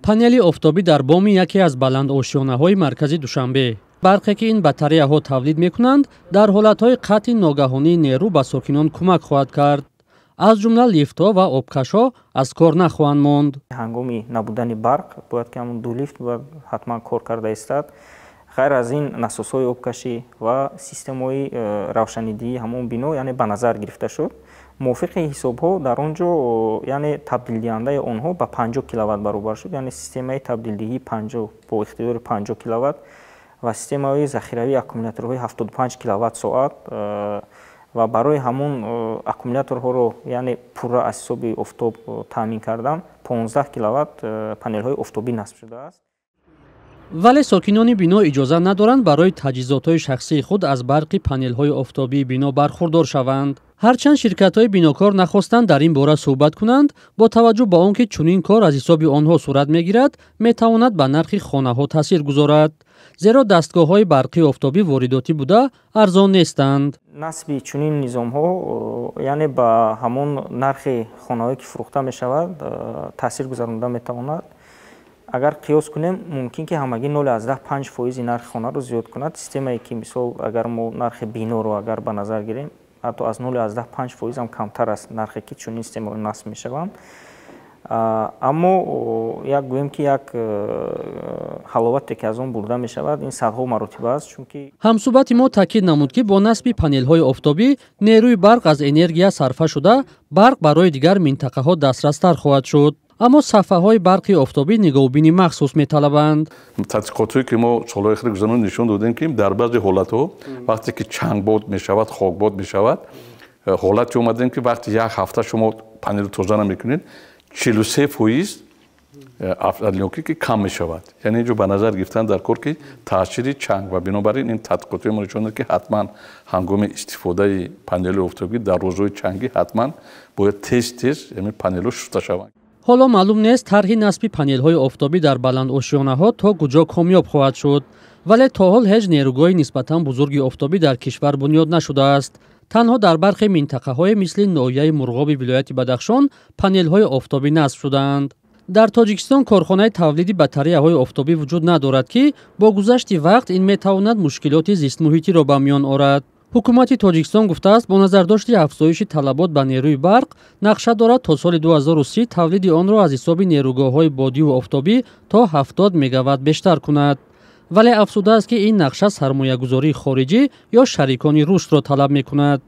панели офтобӣ дар боми яке аз баландошёнаҳои маркази Душанбе. барқе ки ин батареяҳо тавлид мекунанд, дар ҳолатҳои қатъи ногаҳонии нерӯ ба сокинон кӯмак хоҳад кард. аз ҷумла лифтҳо ва обкашҳо аз кор нахоҳанд монд. ҳангоми набудани барқ бояд ки ҳамон ду лифт бояд ҳатман кор карда истад. ғайр аз ин насосҳои обкашӣ ва системаҳои равшанидии ҳамон бино яъне ба назар гирифта шуд. мувофиқи ҳисобҳо дар он ҷо яъне табдилдиҳандаи онҳо ба 50 киловатт баробар шуд, яъне системаи табдилдиҳии 50 бо ихтиёри 50 киловатт ва системаи захиравии аккумуляторҳои 75 киловатт соат ва барои ҳамон аккумуляторҳоро яъне пурра аз ҳисоби офтоб таъмин кардан 15 киловатт панелҳои офтобӣ насб шудааст. вале сокинони бино иҷоза надоранд барои таҷҳизотҳои шахсии худ аз барқи панелҳои офтобии бино бархурдор шаванд. ҳарчанд ширкатҳои бинокор нахостанд дар ин бора суҳбат кунанд, бо таваҷҷӯҳ ба он ки чунин кор аз ҳисоби онҳо сурат мегирад, метавонад ба нархи хонаҳо таъсир гузорад. зеро дастгоҳҳои барқи офтобӣ воридотӣ буда арзон нестанд. насби чунин низомҳо яъне ба ҳамон нархи хонаҳое ки фурӯхта мешавад таъсир гузаронда метавонад. агар қиёс кунем, мумкин ки ҳамагӣ 0.5% нархи хонаро зиёд кунад. системае ки мисол агар мо нархи биноро агар ба назар гирем, ҳатто аз 0.5% ҳам камтар аст нархе ки чунин системаҳо насб мешаванд. аммо як гӯем ки як ҳаловате ки аз он бурда мешавад, ин садҳо маротиба аст, чунки ҳамсӯҳбати мо таъкид намуд ки бо насби панелҳои офтобӣ нерӯи барқ аз энергия сарфа шуда, барқ барои дигар минтақаҳо дастрастар хоҳад шуд. аммо сафҳаҳои барқи офтобӣ нигоҳубини махсус металабанд. тадқиқотҳое ки мо солҳои охири гузаронида нишон додем ки дар баъзе ҳолатҳо вақте ки чангбод мешавад, хокбод мешавад, ҳолате омадем ки вақти як ҳафта шумо панелро тоза намекунед, 43% афзалиёки ки кам мешавад. яъне инҷо ба назар гирифтан дар кор ки таъсири чанг ва бинобар ин тадқиқотҳои мо нишон дод ки ҳатман ҳангоми истифодаи панели офтобӣ дар рӯзҳои чангӣ ҳатман бояд тез яъне панелҳо шуста шаванд. ҳоло маълум нест тарҳи насби панелҳои офтобӣ дар баландошёнаҳо то куҷо комёб хоҳад шуд, вале то ҳол ҳеҷ нерӯгоҳи нисбатан бузурги офтобӣ дар кишвар бунёд нашудааст. танҳо дар бархе минтақаҳое мисли ноҳияи Мурғоби вилояти Бадахшон панелҳои офтобӣ насб шудаанд. дар Тоҷикистон корхонаи тавлиди батареяҳои офтобӣ вуҷуд надорад ки бо гузашти вақт ин метавонад мушкилоти зистмуҳитиро ба миён орад. ҳукумати Тоҷикистон гуфтааст, бо назардошти афзоиши талабот ба нерӯи барқ, нақша дорад то соли 2030 тавлиди онро аз ҳисоби нерӯгоҳҳои бодию офтобӣ то 70 мегаватт бештар кунад. вале афзудааст ки ин нақша сармоягузории хориҷӣ ё шарикони рушдро талаб мекунад.